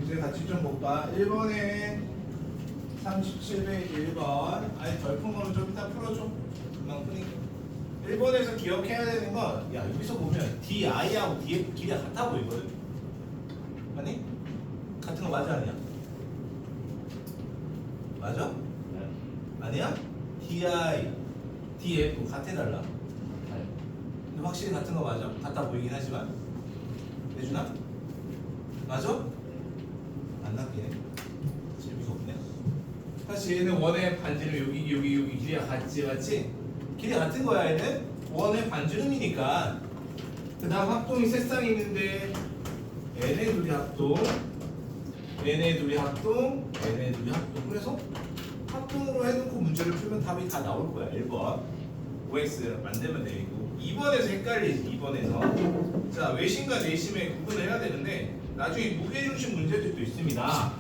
이제 같이 좀 볼까? 1번에 37페이지 1번. 아니 덜 푼 거는 좀 이따 풀어줘. 금방 푸니까. 1번에서 기억해야 되는 건, 야, 여기서 보면 DI하고 DF 길이가 같아 보이거든? 아니? 같은 거 맞아, 아니야? 맞아? 네. 아니야? DI, DF 같아달라. 네. 근데 확실히 같은 거 맞아? 같아 보이긴 하지만. 내주나? 맞아? 안 낚이네. 재미가 없네. 사실 얘는 원의 반지름 여기 길이가 같지, 맞지? 길이 같은 거야. 얘는 원의 반지름이니까. 그 다음 합동이 세 쌍이 있는데 n의 둘이 합동, n의 둘이 합동, n의 둘이 합동. 그래서 합동으로 해놓고 문제를 풀면 답이 다 나올 거야. 1번 OX 만들면 되고, 2번에서 헷갈리지. 2번에서 자, 외심과 내심의 구분을 해야 되는데 나중에 무게중심 문제들도 있습니다.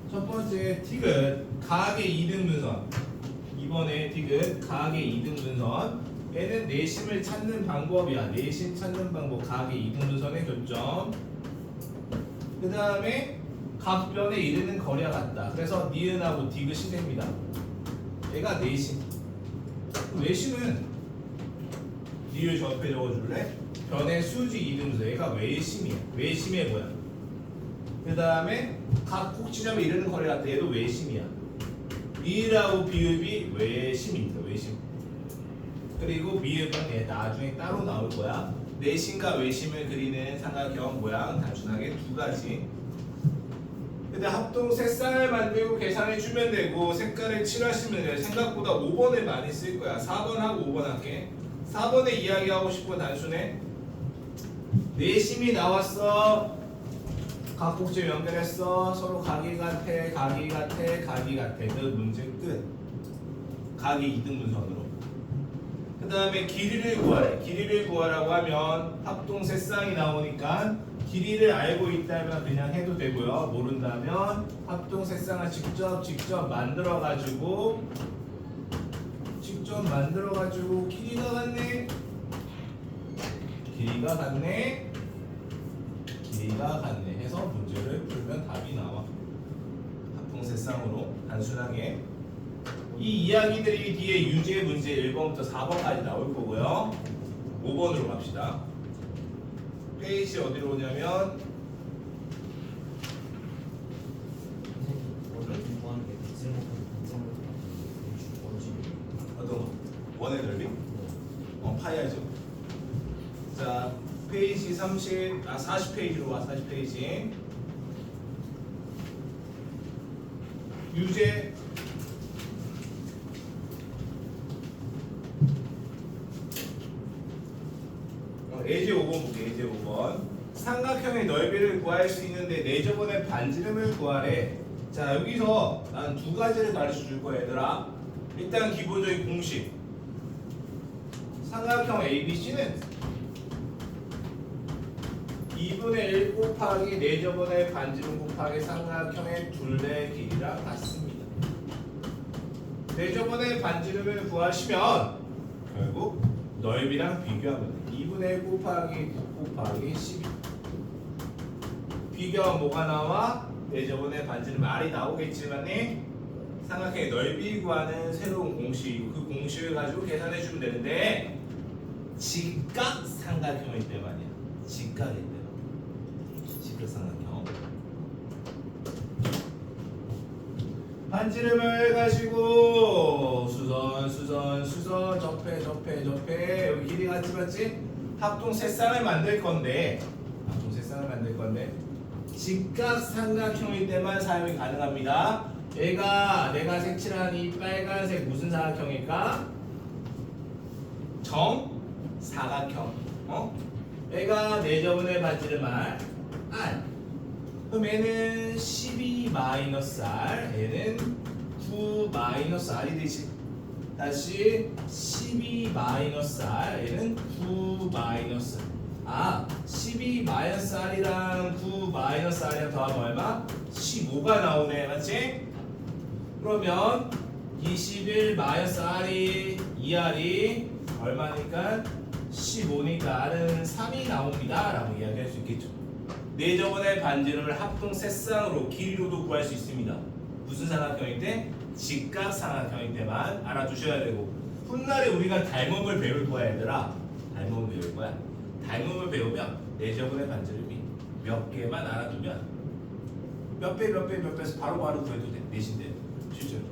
첫 번째 디귿 가학의 2등분선. 이번에 디귿 가학의 2등분선. 얘는 내심을 찾는 방법이야. 내심 찾는 방법. 가학의 2등분선의 교점. 그 다음에 각변에 이르는 거리와 같다. 그래서 니은하고 디귿이 됩니다. 얘가 내심. 외심은 니을 저 옆에 적어줄래? 변의 수지 2등분선. 얘가 외심이야. 외심의 뭐야? 그 다음에 각 꼭지점에 이르는 거리 같다. 얘도 외심이야. 미을하고 비읍이 외심입니다. 외심. 그리고 미읍은 얘 나중에 따로 나올 거야. 내심과 외심을 그리는 삼각형 모양 단순하게 두 가지. 근데 합동 세 쌍을 만들고 계산해 주면 되고, 색깔을 칠하시면 돼. 생각보다 5번을 많이 쓸 거야. 4번하고 5번 할게. 4번에 이야기하고 싶은 단순해. 내심이 나왔어. 각 꼭지 연결했어. 서로 각이 같아, 각이 같아, 각이 같아. 그 문제 끝. 각이 2등분선으로. 그 다음에 길이를 구하래. 길이를 구하라고 하면 합동 세 쌍이 나오니까 길이를 알고 있다면 그냥 해도 되고요. 모른다면 합동 세 쌍을 직접 만들어가지고 길이가 같네. 길이가 같네 해서 문제를 풀면 답이 나와. 합동 세 쌍으로 단순하게. 이 이야기들이 뒤에 유제 문제 1번부터 4번까지 나올 거고요. 5번으로 갑시다. 페이지 어디로 오냐면 어떤 거? 원의 넓이? 파이하죠. 자, 페이지 40페이지로 와. 40페이지 유제 예제 5번 볼게. 예제 5번. 삼각형의 넓이를 구할 수 있는데 내저번의 반지름을 구하래. 자, 여기서 난 두 가지를 가르쳐 줄 거야, 얘들아. 일단 기본적인 공식. 삼각형 ABC는 2분의 1 곱하기 내저번의 반지름 곱하기 삼각형의 둘레 길이랑 같습니다. 내저번의 반지름을 구하시면 결국 넓이랑 비교하면 돼. 2분의 1 곱하기 9 곱하기 12. 비교하면 뭐가 나와? 내저번의 반지름 말이 나오겠지만 삼각형의 넓이 구하는 새로운 공식. 그 공식을 가지고 계산해 주면 되는데 직각 삼각형일 때 말이야. 직각일 때. 직각삼각형. 반지름을 가지고 수선 접해 여기 길이 같이 맞지? 합동 세 쌍을 만들 건데 직각 삼각형일 때만 사용이 가능합니다. 얘가 내가 색칠한 이 빨간색 무슨 사각형일까? 정사각형. 얘가 내저분의 반지름 R. 그럼 얘는 12-R, 얘는 9-R이 되지. 다시 12-R, 얘는 9-R. 12-R이랑 9-R이랑 더하면 얼마? 15가 나오네, 맞지? 그러면 21-R이 2R이 얼마니까? 15니까 R은 3이 나옵니다 라고 이야기할 수 있겠죠. 내저번의 반지름을 합동 세쌍으로 길이로도 구할 수 있습니다. 무슨 삼각형일 때? 직각 삼각형일 때만 알아두셔야 되고, 훗날에 우리가 닮음을 배울 거야 얘들아. 닮음을 배울 거야. 닮음을 배우면 내저번의 반지름이 몇 개만 알아두면 몇 배에서 바로 구해도 돼. 내신대요. 실제로.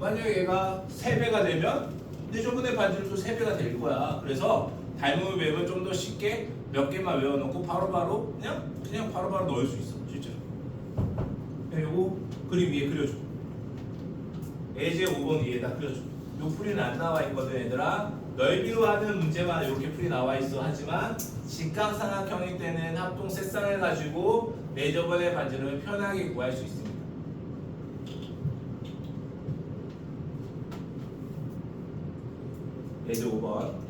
만약에 얘가 3배가 되면 내저번의 반지름도 3배가 될 거야. 그래서 닮음을 배우면 좀 더 쉽게 몇 개만 외워놓고 바로바로 그냥 바로바로 넣을 수 있어. 실제로. 그리고 그림 위에 그려줘. 예제 5번 위에다 그려줘. 요 풀이는 안 나와 있거든 얘들아. 넓이로 하는 문제만 이렇게 풀이 나와 있어. 하지만 직각삼각형일 때는 합동 세쌍을 가지고 내저번의 반지름을 편하게 구할 수 있습니다. 예제 5번.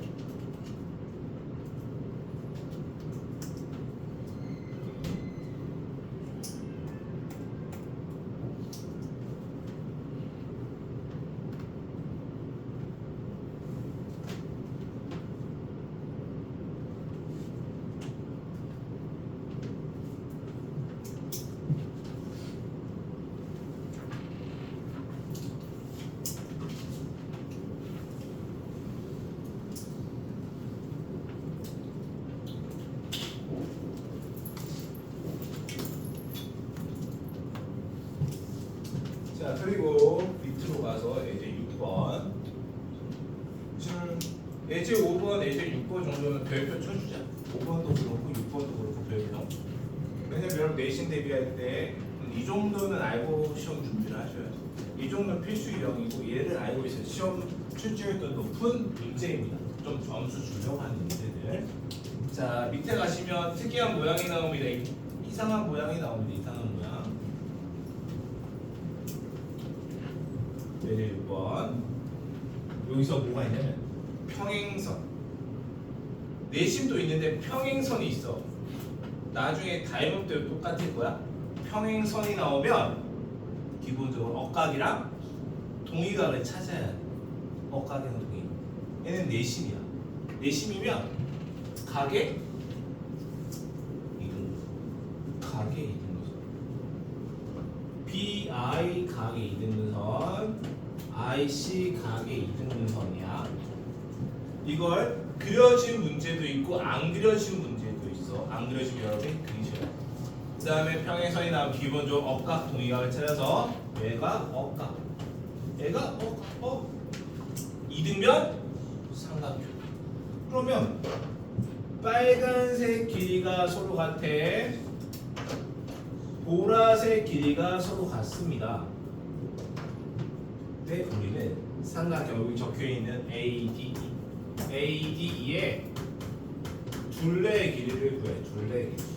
자, 그리고 밑으로 가서 예제 6번. 지금 예제 5번, 예제 6번 정도는 별표 쳐주자. 5번도 그렇고 6번도 그렇고 별표. 왜냐면 여러분 내신 대비할 때 이 정도는 알고 시험 준비를 하셔야 돼요. 이 정도는 필수 유형이고 얘를 알고 있어요. 시험 출제율도 높은 문제입니다. 좀 점수 주려고 하는 문제들. 자, 밑에 가시면 특이한 모양이 나옵니다. 이상한 모양이 나옵니다. 이상한 모양. 예제 6번. 여기서 뭐가 있냐면 평행선. 내심도 있는데 평행선이 있어. 나중에 닮음 때도 똑같을 거야. 평행선이 나오면 기본적으로 억각이랑 동의각을 찾아야 돼. 억각이랑 동의. 얘는 내심이야. 내심이면 각의 이등분선. 각의 이등분선. BI 각의 이등분선, IC 각의 이등분선이야. 이걸 그려진 문제도 있고 안 그려진 문제도 있어. 안 그려지면 여러분이 그리셔야 돼. 그 다음에 평행선이 나오면 기본적으로 억각 동의각을 찾아서 얘가 억각, 얘가 억각, 이등변 삼각형. 그러면 빨간색 길이가 서로 같아. 보라색 길이가 서로 같습니다. 근데 우리는 삼각형 여기 적혀있는 ADE에 둘레의 길이를 구해. 둘레의 길이.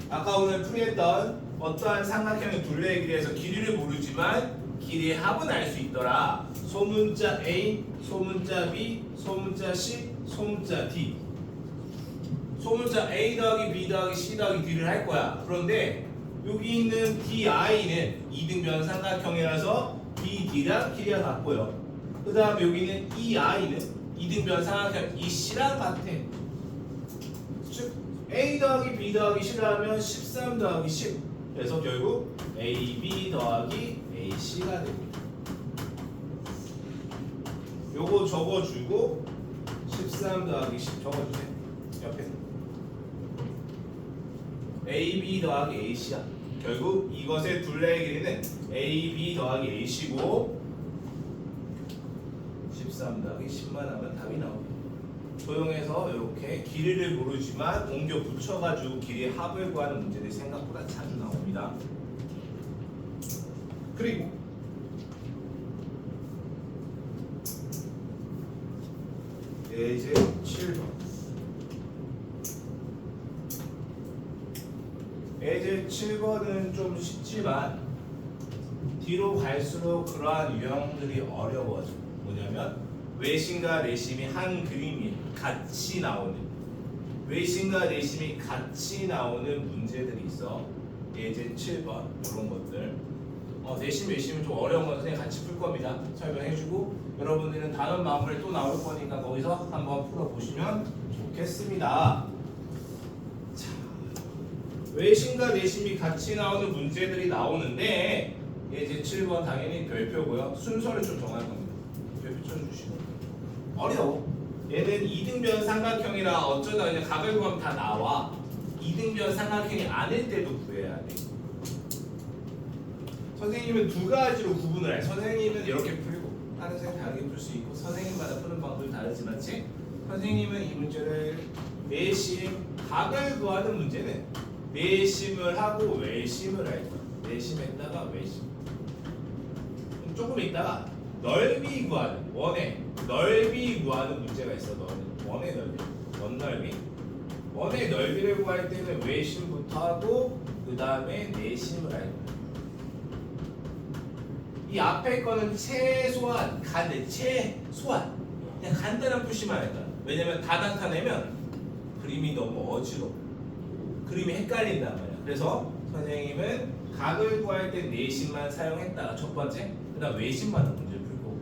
아까 오늘 풀이했던 어떠한 삼각형의 둘레의 길이에서 길이를 모르지만 길이의 합은 알 수 있더라. 소문자 A, 소문자 B, 소문자 C, 소문자 D. 소문자 A 더하기 B 더하기 C 더하기 D를 할 거야. 그런데 여기 있는 DI는 이등변 삼각형이라서 BD랑 길이가 같고요. 그 다음 여기 있는 EI는 이등변 삼각형 EC랑 같아. 즉 A 더하기 B 더하기 C를 하면 13 더하기 10. 그래서 결국 AB 더하기 AC가 됩니다. 요거 적어주고 13 더하기 10 적어주세요. 옆에서 AB 더하기 AC야. 결국 이것의 둘레의 길이는 AB 더하기 AC고 13 더하기 10만 하면 답이 나옵니다. 조용해서 이렇게 길이를 모르지만 옮겨 붙여가지고 길이의 합을 구하는 문제들이 생각보다 자주 나옵니다. 그리고 예제 7번. 예제 7번은 좀 쉽지만 뒤로 갈수록 그러한 유형들이 어려워져. 뭐냐면 외심과 내심이 한 그림이 같이 나오는, 외심과 내심이 같이 나오는 문제들이 있어. 예제 7번 이런 것들. 내심 외심은 좀 어려운 건 선생님 같이 풀 겁니다. 설명해주고 여러분들은 다음 마무리 또 나올 거니까 거기서 한번 풀어보시면 좋겠습니다. 자. 외심과 내심이 같이 나오는 문제들이 나오는데 이제 7번 당연히 별표고요. 순서를 좀 정할 겁니다. 별표 쳐주시고 어려워. 얘는 이등변 삼각형이라 어쩌다 그냥 각을 구하면 다 나와. 이등변 삼각형이 아닐 때도 구해야 돼. 선생님은 두 가지로 구분을 해. 선생님은 이렇게 풀고 다른 선생님 다르게 풀 수 있고 선생님마다 푸는 방법이 다르지만 선생님은 이 문제를 내심 각을 구하는 문제는 내심을 하고 외심을 할 거야. 내심했다가 외심. 조금 있다가 넓이 구하는 원의 넓이 구하는 문제가 있어. 원의 넓이, 원넓이. 원의 넓이를 구할 때는 외심부터 하고 그 다음에 내심을 할 거야. 이 앞에 거는 최소한 최소한 그냥 간단한 푸시만 할 거야. 왜냐면 다 나타내면 그림이 너무 어지러워. 그림이 헷갈린단 말이야. 그래서 선생님은 각을 구할 때 내심만 사용했다가 첫 번째, 그 다음 외심만 문제를 풀 거고,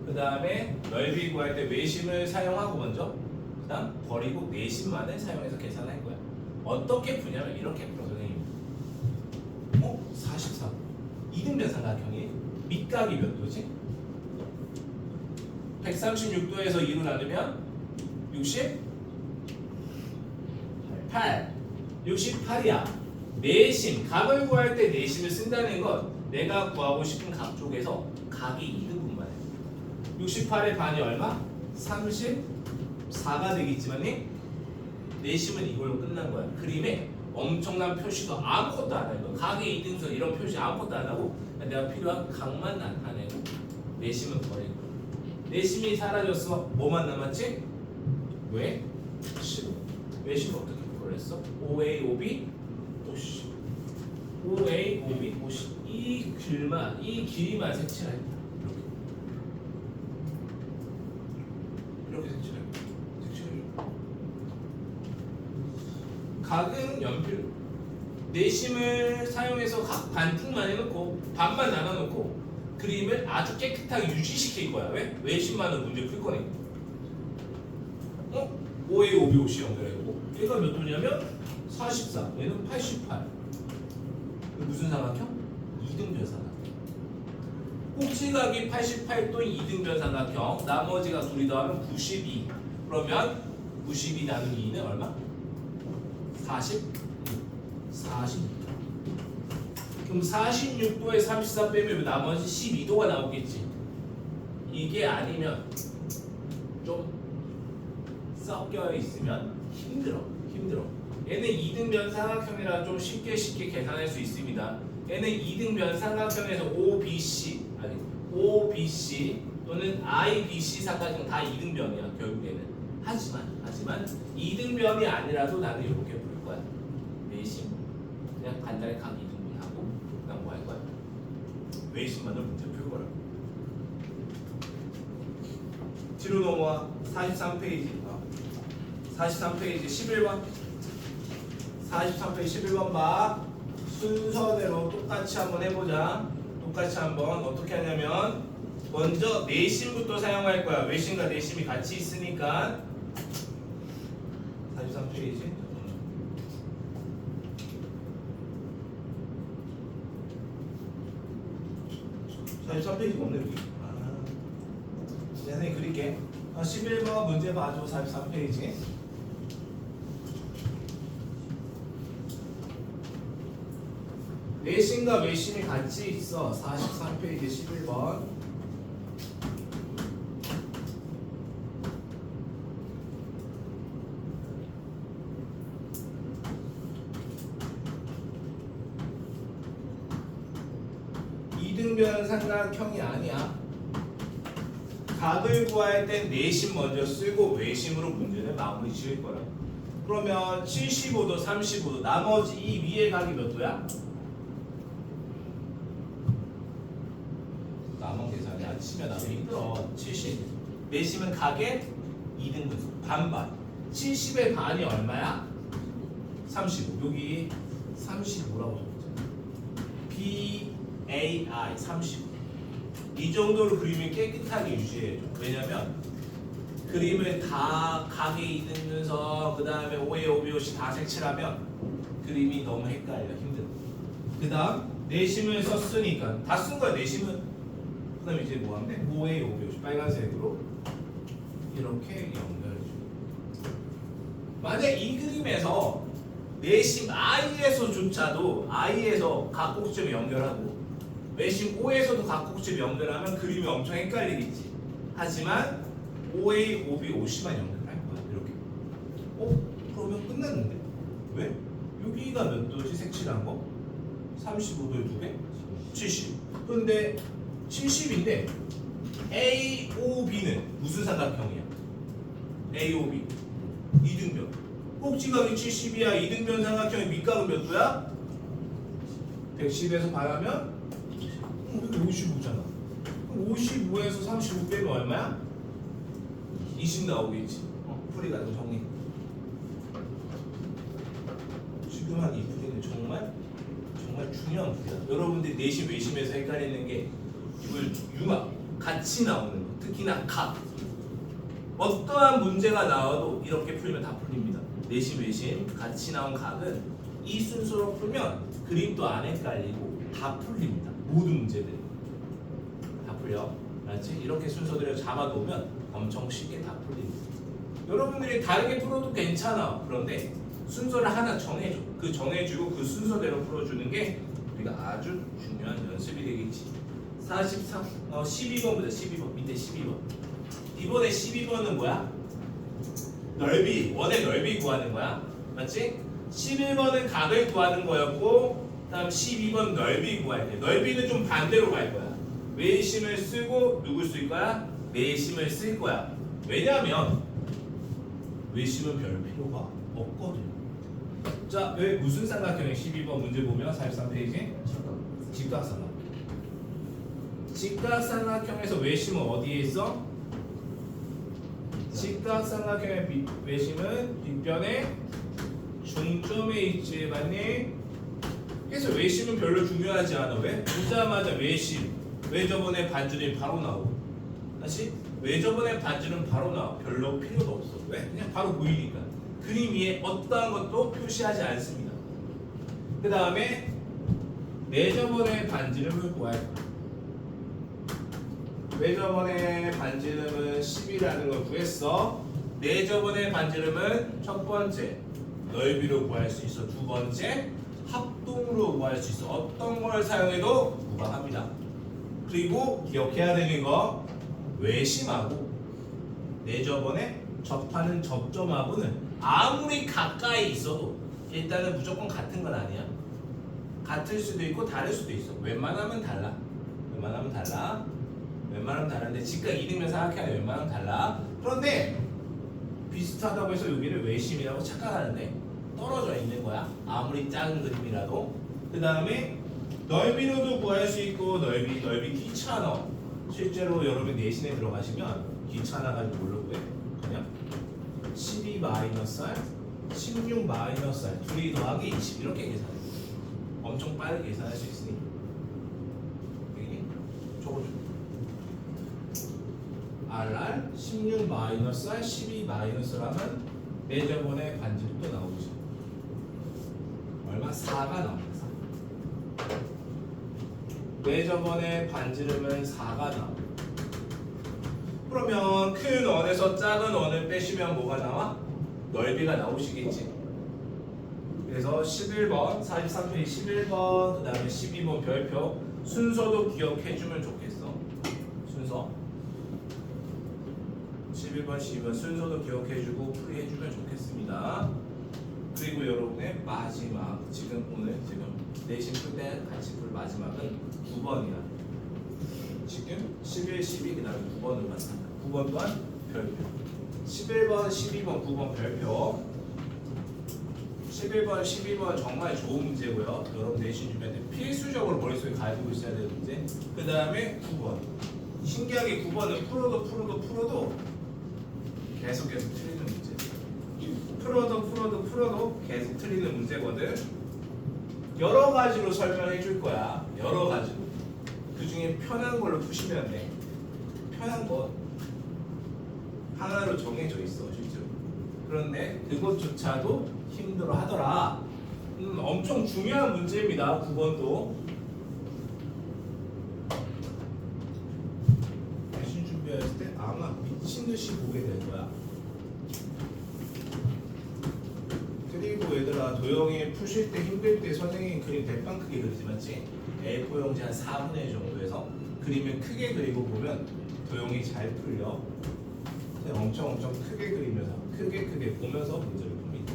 그 다음에 넓이 구할 때 외심을 사용하고 먼저, 그 다음 버리고 내심만을 사용해서 계산할 거야. 어떻게 푸냐면 이렇게 풀어 선생님. 44. 이등변 삼각형이 밑각이 몇 도지? 136도에서 2로 나누면 68. 68이야. 내심, 각을 구할 때 내심을 쓴다는 건 내가 구하고 싶은 각 쪽에서 각이 2등분만 해. 68의 반이 얼마? 34가 되겠지만 내심은 이걸로 끝난 거야. 그림에 엄청난 표시도 아무것도 안 하고 각의 2등선 이런 표시 아무것도 안 하고 내가 필요한 각만 나타내고 내심은 버리고 내심이 사라졌어. 뭐만 남았지? 왜? 10. 외심은 어떻게 풀어냈어? 5A, 5B, 50. 5A, 5B, 50. 이 길이만 색칠할 거야. 이렇게 색칠할 거야. 각은 연필. 내심을 사용해서 각 반띵만 해놓고 반만 나눠놓고 그림을 아주 깨끗하게 유지시킬 거야. 왜? 외심만은 문제 풀 거니까. 5A, 5B, 50 연결해보고 얘가 몇 도냐면 44. 얘는 88. 무슨 삼각형? 이등변 삼각형. 꼭지각이 88도인 이등변 삼각형. 나머지가 둘이 더하면 92. 그러면 92 나누기 2는 얼마? 46. 그럼 46도에 34 빼면 나머지 12도가 나오겠지. 이게 아니면 좀 섞여 있으면 힘들어. 얘는 이등변 삼각형이라 좀 쉽게 계산할 수 있습니다. 얘는 이등변 삼각형에서 OBC 또는 IBC 삼각형 다 이등변이야 결국에는. 하지만 이등변이 아니라도 나는 이렇게 풀 거야. 내심 그냥 간단히 각 이등분하고 그다음 뭐 할 거야? 외심만을 문제 풀 거라고. 뒤로 넘어와. 43페이지 11번 43페이지 11번 봐. 순서대로 똑같이 한번 해보자. 똑같이 한번 어떻게 하냐면 먼저 내심부터 사용할 거야. 외심과 내심이 같이 있으니까 43페이지 43페이지가 없네 여기. 선생님 그릴게. 11번 문제 봐줘. 43페이지. 내심과 외심이 같이 있어. 43페이지 11번. 이등변 삼각형이 아니야. 각을 구할 땐 내심 먼저 쓰고 외심으로 문제를 마무리 지을 거야. 그러면 75도, 35도 나머지 이 위에 각이 몇 도야? 남은 계산이 안 치면 나도 힘들어. 70. 내심은 각의 2등분 반반. 70의 반이 얼마야? 35. 여기 35라고 적었잖아. BAI 35. 이 정도로 그림을 깨끗하게 유지해줘. 왜냐면 그림을 다 각의 2등분선 그 다음에 5의 5비옷이 다 색칠하면 그림이 너무 헷갈려 힘들어. 그 다음 내심을 썼으니까 다 쓴 거야 내심은. 그 다음 이제 뭐 하면 돼? 5A 550 빨간색으로 이렇게 연결해줘. 만약 이 그림에서 내심 I에서조차도 I에서 각곡점 연결하고 내심 O에서도 각곡점 연결하면 그림이 엄청 헷갈리겠지. 하지만 5A 5B 50만 연결할 거야 이렇게. 그러면 끝났는데 왜? 여기가 몇 도지 색칠한 거? 35도에 두 개? 70. 근데 70인데 AOB는 무슨 삼각형이야? AOB 이등변. 꼭지각이 70이야. 이등변 삼각형의 밑각은 몇 도야? 110에서 반하면 55잖아. 그럼 55에서 35 빼면 얼마야? 20 나오겠지. 풀이가 좀 정리. 지금 한 이 풀이는 정말 중요한 풀이야. 여러분들이 내심 외심에서 헷갈리는 게 이걸 융합 같이 나오는 거. 특히나 각. 어떠한 문제가 나와도 이렇게 풀면 다 풀립니다. 내심 외심 같이 나온 각은 이 순서로 풀면 그림도 안 헷갈리고 다 풀립니다. 모든 문제들이 다 풀려. 알았지? 이렇게 순서대로 잡아놓으면 엄청 쉽게 다 풀립니다. 여러분들이 다르게 풀어도 괜찮아. 그런데 순서를 하나 정해줘. 그 정해주고 그 순서대로 풀어주는 게 우리가 아주 중요한 연습이 되겠지. 12번 보자. 12번 밑에 12번. 이번에 12번은 뭐야? 넓이, 원의 넓이 구하는 거야. 맞지? 11번은 각을 구하는 거였고 다음 12번 넓이 구할 때 넓이는 좀 반대로 갈 거야. 외심을 쓰고 누굴 쓸 거야? 내심을 쓸 거야. 왜냐면 외심은 별 필요가 없거든. 자, 왜 무슨 삼각형의 12번 문제 보면 43페이지 직각삼각형. 직각삼각형에서 외심은 어디에 있어? 직각삼각형의 외심은 뒷변의 중점에 있지, 맞니? 그래서 외심은 별로 중요하지 않아. 왜? 보자마자 외심, 외접원의 반지름이 바로 나오고. 다시 외접원의 반지름 바로 나와. 별로 필요도 없어. 왜? 그냥 바로 보이니까. 그림 위에 어떠한 것도 표시하지 않습니다. 그 다음에 내접원의 반지름을 구할 거야. 외접원의 반지름은 10이라는 걸 구했어. 내접원의 반지름은 첫 번째 넓이로 구할 수 있어. 두 번째 합동으로 구할 수 있어. 어떤 걸 사용해도 무방합니다. 그리고 기억해야 되는 거 외심하고 내접원에 접하는 접점하고는 아무리 가까이 있어도 일단은 무조건 같은 건 아니야. 같을 수도 있고 다를 수도 있어. 웬만하면 달라. 웬만하면 다른데 직각 이등변 삼각형이 웬만하면 달라. 그런데 비슷하다고 해서 여기를 외심이라고 착각하는데 떨어져 있는 거야. 아무리 작은 그림이라도. 그 다음에 넓이로도 구할 수 있고 넓이 귀찮아. 실제로 여러분 내신에 들어가시면 귀찮아가지고 뭘로 구해? 그냥 12 마이너스 R, 16 마이너스 R 둘이 더하기 20 이렇게 계산해. 엄청 빠르게 계산할 수 있으니 여기 적어줘. RR 16 마이너스 R 12 마이너스라면 내접원의 반지름도 나오지. 얼마? 4가 나옵니다. 내접원의 반지름은 4가 나와. 그러면 큰 원에서 작은 원을 빼시면 뭐가 나와? 넓이가 나오시겠지. 그래서 11번, 43페이지 11번, 그 다음에 12번 별표 순서도 기억해주면 좋겠어. 순서 11번, 12번 순서도 기억해주고 풀이해주면 좋겠습니다. 그리고 여러분의 마지막 지금 내신 풀 때 같이 풀 마지막은 9번이야. 지금 11, 12 그 다음에 9번을 만난다. 9번 또한 별표. 11번, 12번, 9번 별표. 11번, 12번 정말 좋은 문제고요. 여러분 내신 주변에 필수적으로 머릿속에 가지고 있어야 되는 문제. 그 다음에 9번. 신기하게 9번은 풀어도 계속 틀리는 문제. 풀어도 계속 틀리는 문제거든. 여러 가지로 설명해 줄 거야. 여러 가지로. 그 중에 편한 걸로 푸시면 돼. 편한 거 하나로 정해져 있어 실제로. 그런데 그것조차도 힘들어 하더라. 엄청 중요한 문제입니다. 9번도. 대신 준비했을 때 아마 미친 듯이 보게 될 거야. 그리고 얘들아, 도형이 푸실 때 힘들 때 선생님이 그림 대빵 크게 그리지 맞지? A4 용지 한 4분의 1 정도에서 그림을 크게 그리고 보면 도형이 잘 풀려. 엄청 크게 그리면서 크게 보면서 문제를 풉니다.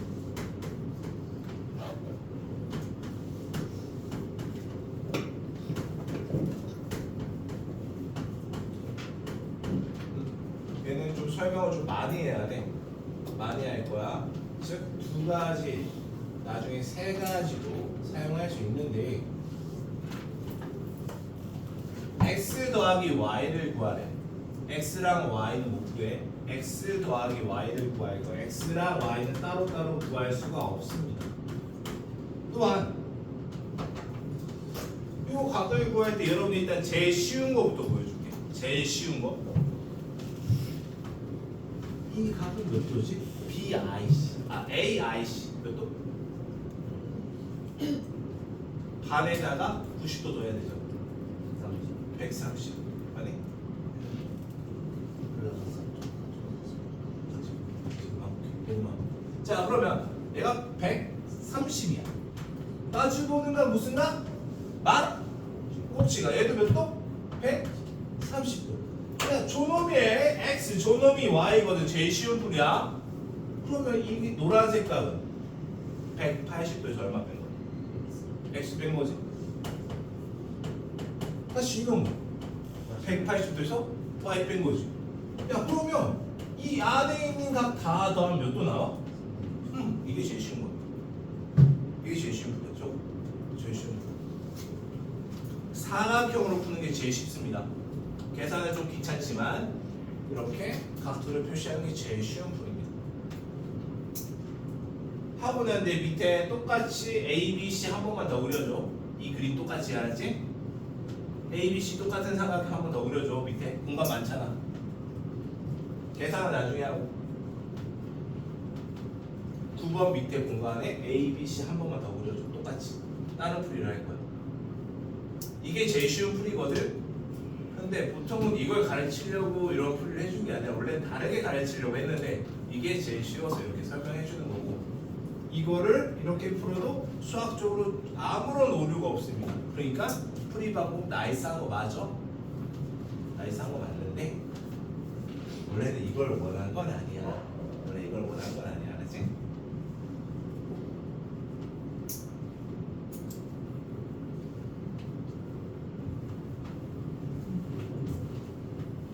얘는 좀 설명을 좀 많이 해야 돼. 많이 할 거야. 즉 두 가지, 나중에 세 가지로 사용할 수 있는데 x 더하기 y를 구하래. x랑 y는 못 구해. x 더하기 y를 구할 거. x랑 y는 따로따로 구할 수가 없습니다. 또한 이거 각을 구할 때 여러분 일단 제일 쉬운 거부터 보여줄게. 제일 쉬운 거. 이 각은 몇 도지? BIC. AIC 몇 도? 반에다가 90도 넣어야 되죠. 130. 아니? 자, 그러면 얘가 130이야. 따지고는 건 무슨 가? 만 꼭지가 얘도 몇 도? 130도. 그냥 조놈이의 x, 조놈이 y거든. 제일 쉬운 풀이야. 그러면 이 노란색 각은 180도에서 얼마 뺀 거야? x 뺀 거지. 다시 이놈 180도에서 y 뺀 거지. 야, 그러면 이 안에 있는 각 다 더하면 몇 도 나와? 이게 제일 쉬운 거야. 이게 제일 쉬운 거죠. 제일 쉬운 거. 사각형으로 푸는 게 제일 쉽습니다. 계산은 좀 귀찮지만 이렇게 각도를 표시하는 게 제일 쉬운 풀입니다. 하고 난데 밑에 똑같이 A, B, C 한 번만 더 그려줘. 이 그림 똑같이 알았지? A, B, C 똑같은 삼각형 한 번 더 그려줘. 밑에 공간 많잖아. 계산은 나중에 하고 9번 밑에 공간에 A, B, C 한 번만 더 그려줘. 똑같이 다른 풀이를 할 거야. 이게 제일 쉬운 풀이거든. 근데 보통은 이걸 가르치려고 이런 풀이를 해준 게 아니라 원래 다르게 가르치려고 했는데 이게 제일 쉬워서 이렇게 설명해 주는 거고, 이거를 이렇게 풀어도 수학적으로 아무런 오류가 없습니다. 그러니까 풀이 방법 나이스한 거 맞아? 나이스한 거 맞는데 원래는 이걸 원한 건 아니야. 원래 이걸 원한 건 아니야. 알았지?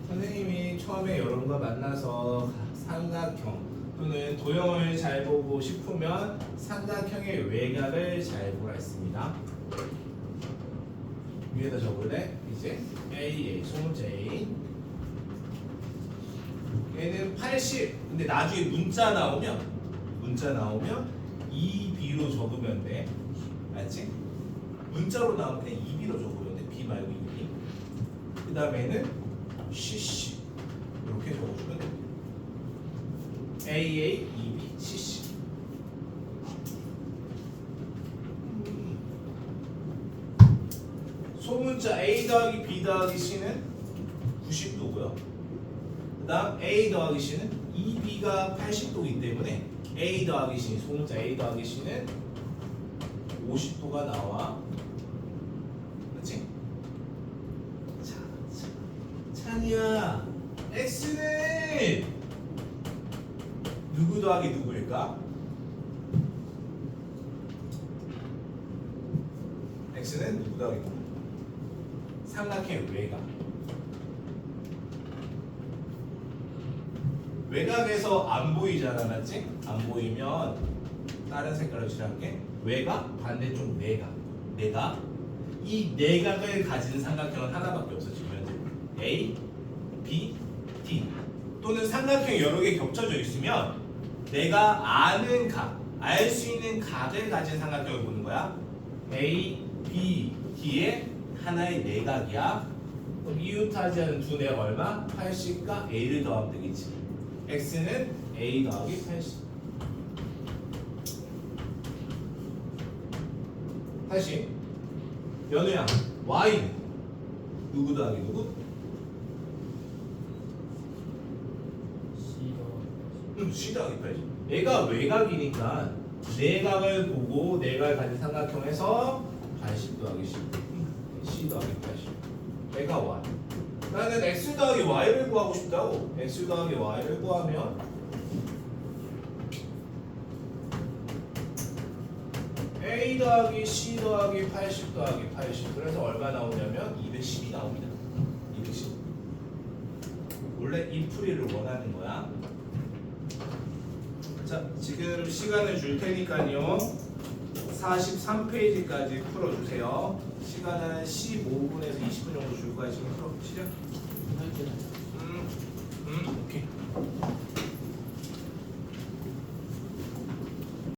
선생님이 처음에 여러분과 만나서 삼각형 또는 도형을 잘 보고 싶으면 삼각형의 외곽을 잘 보라 했습니다. 위에다 적을래? 이제 A, 소문자 A. 얘는 80. 근데 나중에 문자 나오면 2B로 적으면 돼. 알지? 문자로 나오면 그냥 2B로 적으면 돼. B 말고 2B. 그 다음에는 CC 이렇게 적어주면 돼. AA, EB, CC. 소문자 A 더하기 B 더하기 C는 90도고요. 그 다음 A 더하기 C는 EB가 80도이기 때문에 A 더하기 C, 소문자 A 더하기 C는 50도가 나와. 그렇지? 자, 찬이야, X는 누구 더하기 누구일까? X는 누구 더하기 누구? 삼각형 외곽. 외곽에서 안 보이잖아, 맞지? 안 보이면 다른 색깔로 칠할게. 외곽, 반대쪽 내각. 내각. 이 내각을 가진 삼각형은 하나밖에 없어 지금 현재. A, B, D. 또는 삼각형이 여러 개 겹쳐져 있으면 내가 아는 각, 알 수 있는 각을 가진 삼각형을 보는 거야. A, B, D의 하나의 내각이야. 그럼 이웃하지 않은 두 내각 얼마? 80과 A를 더하면 되겠지. X는 A 더하기 80. 다시 연우야 y 누구 더하기 누구? C 더하기 80. 얘가 외곽이니까 내각을 보고 내각을 가진 삼각형에서 80 더하기 10 C 더하기 80 얘가 y. 나는 x 더하기 y를 구하고 싶다고. x 더하기 y를 구하면 a 더하기 c 더하기 80 더하기 80 그래서 얼마 나오냐면 210이 나옵니다. 210. 원래 이 풀이를 원하는 거야. 자, 지금 시간을 줄 테니까요. 43페이지까지 풀어주세요. 시간은 15분에서 20분 정도 줄 거야. 지금 풀어. 시작. 오케이.